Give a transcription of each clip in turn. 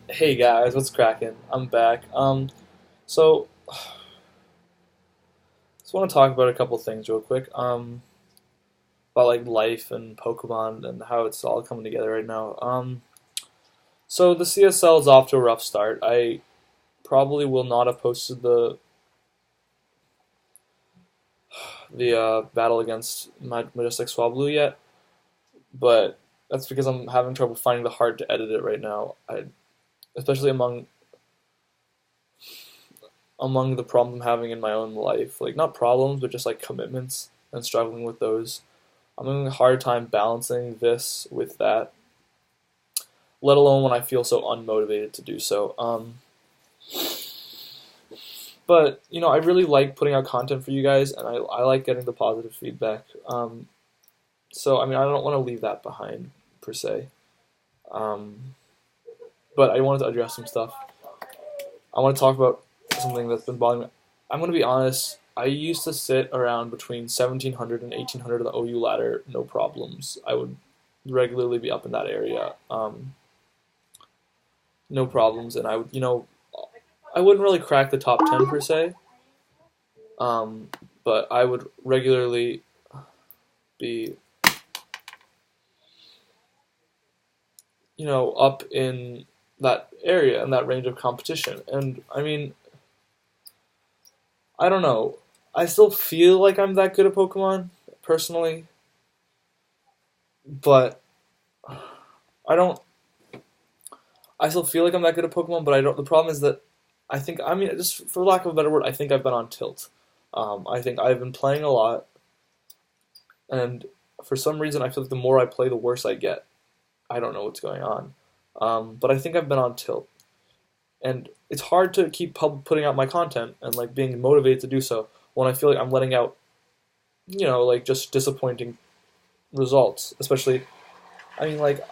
Hey guys, what's cracking? I'm back. So just want to talk about a couple things real quick. About like life and Pokemon and how it's all coming together right now. So the CSL is off to a rough start. I probably will not have posted the battle against my Majestic Swablu yet, but that's because I'm having trouble finding the heart to edit it right now. Especially among the problems I'm having in my own life. Like, not problems, but just like commitments and struggling with those. I'm having a hard time balancing this with that, let alone when I feel so unmotivated to do so. But, I really like putting out content for you guys, and I like getting the positive feedback. So, I don't want to leave that behind, per se. Um, but I wanted to address some stuff. I want to talk about something that's been bothering me. I'm going to be honest. I used to sit around between 1700 and 1800 on the OU ladder, no problems. I would regularly be up in that area, no problems, and I wouldn't really crack the top 10 per se, but I would regularly be, up in that area and that range of competition. And I don't know. I still feel like I'm that good at Pokemon, personally, but I don't. I still feel like I'm that good at Pokemon, but I don't. The problem is that just for lack of a better word, I think I've been on tilt. I think I've been playing a lot, and for some reason, I feel like the more I play, the worse I get. I don't know what's going on, but I think I've been on tilt, and it's hard to keep putting out my content and like being motivated to do so when I feel like I'm letting out, like just disappointing results. Especially, like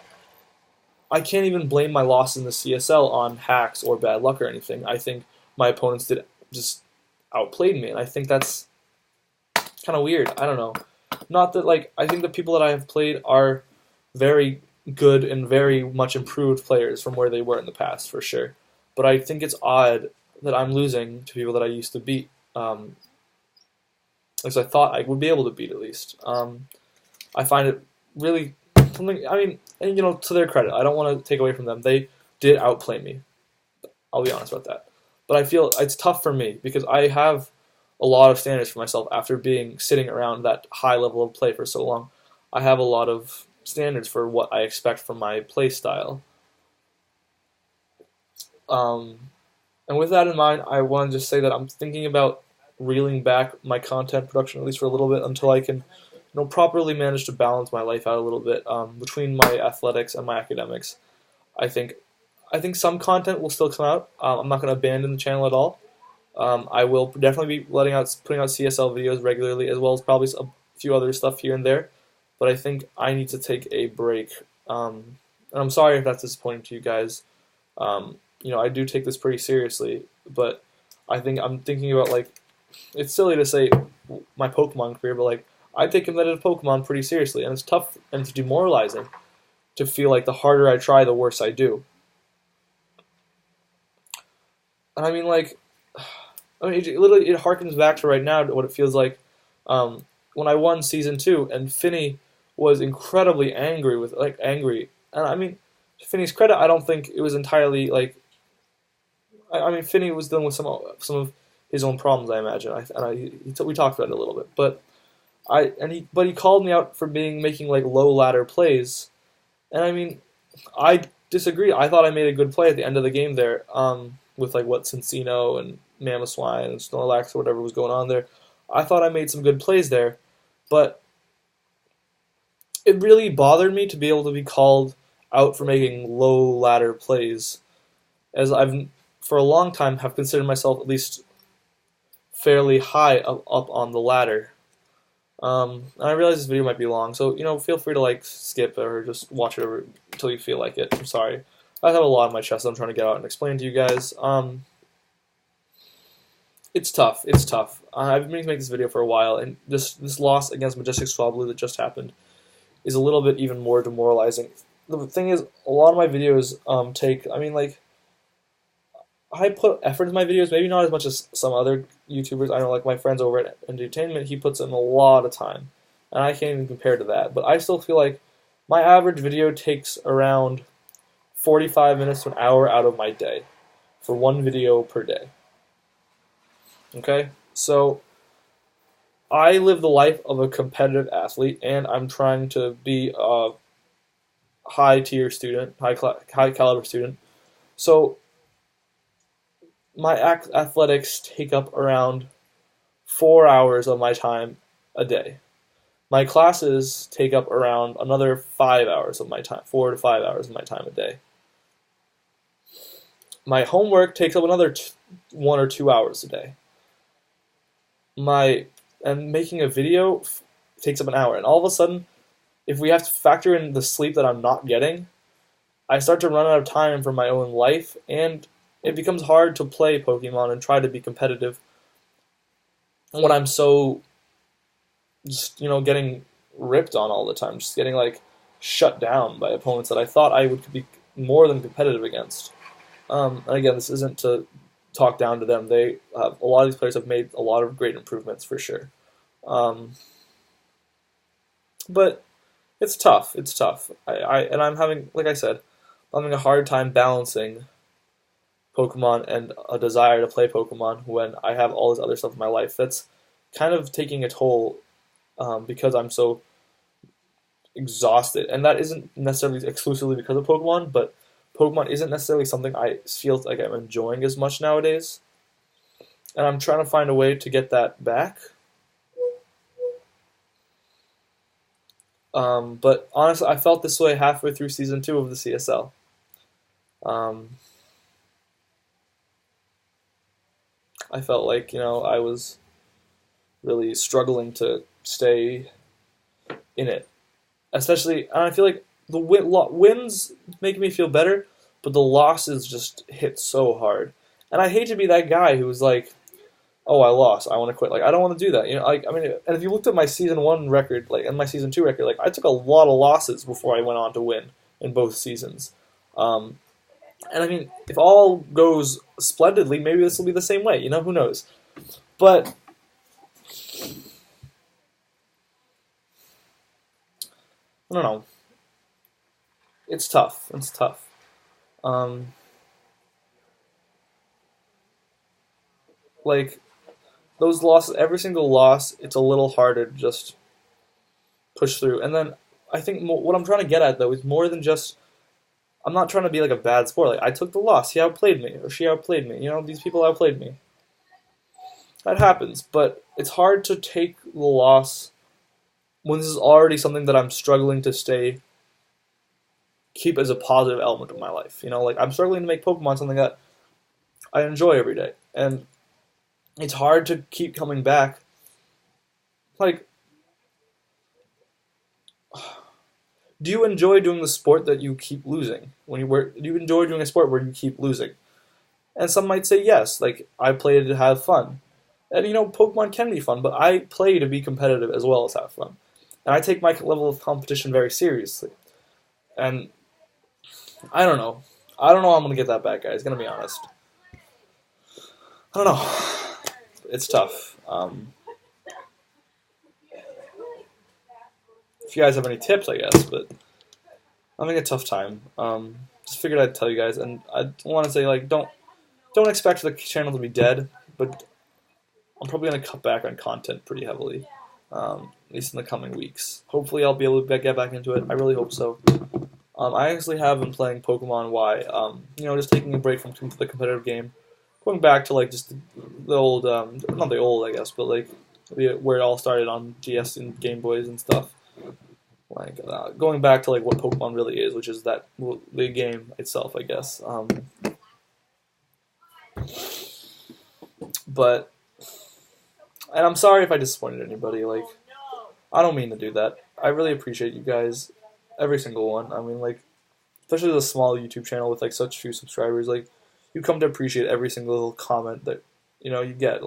I can't even blame my loss in the CSL on hacks or bad luck or anything. I think my opponents did just outplayed me, and I think that's kind of weird. I don't know. Not that like I think the people that I have played are very good and very much improved players from where they were in the past for sure. But I think it's odd that I'm losing to people that I used to beat. As I thought I would be able to beat at least. I find it really something. And to their credit, I don't want to take away from them. They did outplay me. I'll be honest about that. But I feel it's tough for me because I have a lot of standards for myself after being sitting around that high level of play for so long. I have a lot of standards for what I expect from my play style. Um, and with that in mind, I want to just say that I'm thinking about reeling back my content production at least for a little bit until I can, properly manage to balance my life out a little bit between my athletics and my academics. I think I think some content will still come out. I'm not going to abandon the channel at all. I will definitely be putting out CSL videos regularly, as well as probably a few other stuff here and there. But I think I need to take a break. And I'm sorry if that's disappointing to you guys. I do take this pretty seriously, but I think I'm thinking about, like, it's silly to say my Pokemon career, but like I take competitive Pokemon pretty seriously, and it's tough and it's demoralizing to feel like the harder I try, the worse I do. And it harkens back to right now to what it feels like when I won season 2, and Finney was incredibly angry. And to Finney's credit, I don't think it was entirely like. Finney was dealing with some of his own problems, I imagine. We talked about it a little bit, but he called me out for making like low ladder plays, and I disagree. I thought I made a good play at the end of the game there, with like what Cincino and Mamoswine and Snorlax or whatever was going on there. I thought I made some good plays there, but it really bothered me to be able to be called out for making low ladder plays, as I've for a long time have considered myself at least fairly high up on the ladder. And I realize this video might be long, so feel free to like skip or just watch it until you feel like it. I'm sorry, I have a lot on my chest that I'm trying to get out and explain to you guys. It's tough. It's tough. I've been meaning to make this video for a while, and this loss against Majestic Swablu that just happened is a little bit even more demoralizing. The thing is, a lot of my videos take. I put effort into my videos, maybe not as much as some other YouTubers. I know, like my friends over at Entertainment, he puts in a lot of time, and I can't even compare to that. But I still feel like my average video takes around 45 minutes to an hour out of my day for one video per day. Okay? So I live the life of a competitive athlete, and I'm trying to be a high tier student, high caliber student. So my athletics take up around 4 hours of my time a day. My classes take up around another 5 hours of my time, 4 to 5 hours of my time a day. My homework takes up another 1 or 2 hours a day. And making a video takes up an hour. And all of a sudden, if we have to factor in the sleep that I'm not getting, I start to run out of time for my own life, and it becomes hard to play Pokemon and try to be competitive when I'm so just, getting ripped on all the time, just getting like shut down by opponents that I thought I would be more than competitive against. And again, this isn't to talk down to them. A lot of these players have made a lot of great improvements for sure. But it's tough. It's tough. I'm having, like I said, I'm having a hard time balancing Pokemon and a desire to play Pokemon when I have all this other stuff in my life. That's kind of taking a toll because I'm so exhausted. And that isn't necessarily exclusively because of Pokemon, but Pokemon isn't necessarily something I feel like I'm enjoying as much nowadays. And I'm trying to find a way to get that back. But honestly, I felt this way halfway through Season 2 of the CSL. I felt like, I was really struggling to stay in it. Especially, and I feel like the wins make me feel better, but the losses just hit so hard. And I hate to be that guy who's like, oh, I lost, I want to quit. Like, I don't want to do that. And if you looked at my Season 1 record, and my Season 2 record, I took a lot of losses before I went on to win in both seasons. And if all goes splendidly, maybe this will be the same way. Who knows? But I don't know. It's tough. It's tough. Those losses, every single loss, it's a little harder to just push through. And then I think what I'm trying to get at, though, is more than just, I'm not trying to be like a bad sport. I took the loss. He outplayed me, or she outplayed me. These people outplayed me. That happens, but it's hard to take the loss when this is already something that I'm struggling to keep as a positive element of my life. I'm struggling to make Pokemon something that I enjoy every day. And it's hard to keep coming back. Do you enjoy doing the sport that you keep losing? Do you enjoy doing a sport where you keep losing? And some might say yes. I play to have fun. And Pokemon can be fun, but I play to be competitive as well as have fun. And I take my level of competition very seriously. And I don't know. I don't know how I'm going to get that back, guys. Going to be honest. I don't know. It's tough. If you guys have any tips, I guess, but I'm having a tough time. Just figured I'd tell you guys, and I want to say, don't expect the channel to be dead, but I'm probably going to cut back on content pretty heavily, at least in the coming weeks. Hopefully I'll be able to get back into it. I really hope so. I actually have been playing Pokemon Y, just taking a break from the competitive game, going back to just the old, not the old I guess, but where it all started on DS and Game Boys and stuff. Going back to what Pokemon really is, which is the game itself, I guess. But, and I'm sorry if I disappointed anybody. I don't mean to do that. I really appreciate you guys, every single one. Especially the small YouTube channel with such few subscribers. You come to appreciate every single little comment that you get.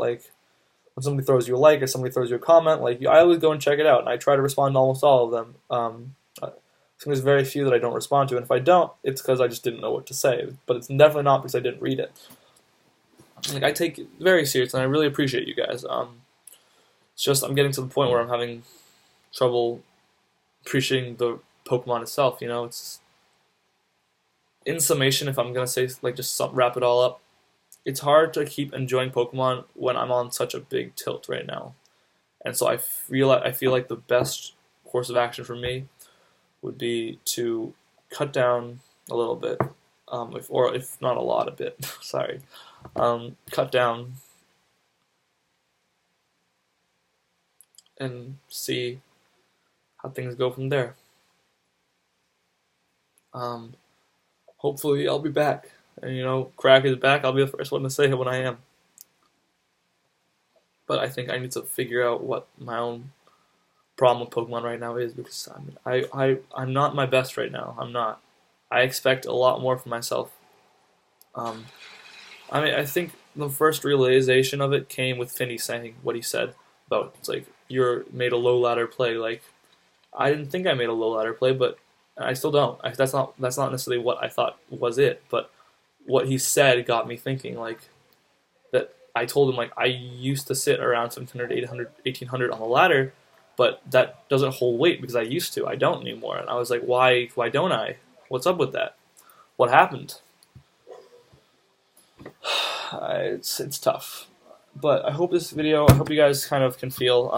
When somebody throws you a like or somebody throws you a comment, I always go and check it out, and I try to respond to almost all of them. There's very few that I don't respond to, and if I don't, it's because I just didn't know what to say. But it's definitely not because I didn't read it. like I take it very serious, and I really appreciate you guys. It's just I'm getting to the point where I'm having trouble appreciating the Pokemon itself. It's in summation. If I'm gonna say like just wrap it all up, it's hard to keep enjoying Pokemon when I'm on such a big tilt right now, and so I feel like the best course of action for me would be to cut down a little bit, if not a lot, a bit. Sorry, cut down and see how things go from there. Um, Hopefully, I'll be back, and Crack is back. I'll be the first one to say it when I am. But I think I need to figure out what my own problem with Pokemon right now is, because I'm not my best right now. I'm not. I expect a lot more from myself. Um, I think the first realization of it came with Finney saying what he said about it's like you're made a low ladder play. Like I didn't think I made a low ladder play, but I still don't. That's not necessarily what I thought was it, but what he said got me thinking. Like that, I told him like I used to sit around 1700, 800, 1800 on the ladder, but that doesn't hold weight because I used to. I don't anymore, and I was like, why don't I? What's up with that? What happened? It's tough, but I hope you guys kind of can feel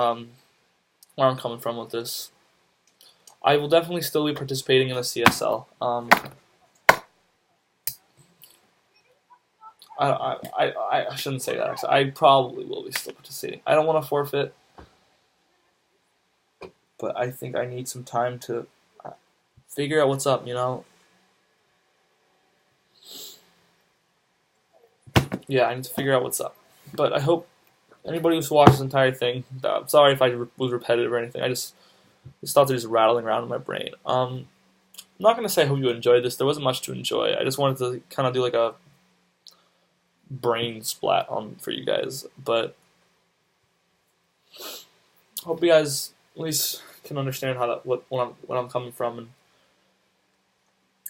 where I'm coming from with this. I will definitely still be participating in the CSL. I shouldn't say that, actually. I probably will be still participating. I don't want to forfeit, but I think I need some time to figure out what's up, Yeah, I need to figure out what's up. But I hope anybody who's watched this entire thing, I'm sorry if I was repetitive or anything. I just thoughts are just rattling around in my brain. I'm not going to say I hope you enjoyed this. There wasn't much to enjoy. I just wanted to kind of do like a brain splat for you guys. But hope you guys at least can understand what I'm coming from, and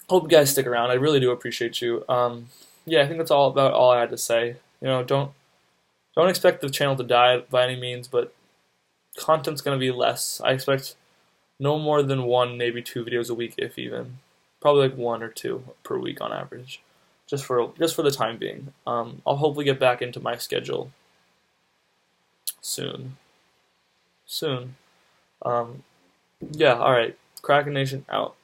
hope you guys stick around. I really do appreciate you. Yeah, I think that's all I had to say. Don't expect the channel to die by any means, but content's going to be less. I expect no more than 1, maybe 2 videos a week, if even. Probably like 1 or 2 per week on average, just for the time being. I'll hopefully get back into my schedule soon. Yeah, all right. Krakenation out.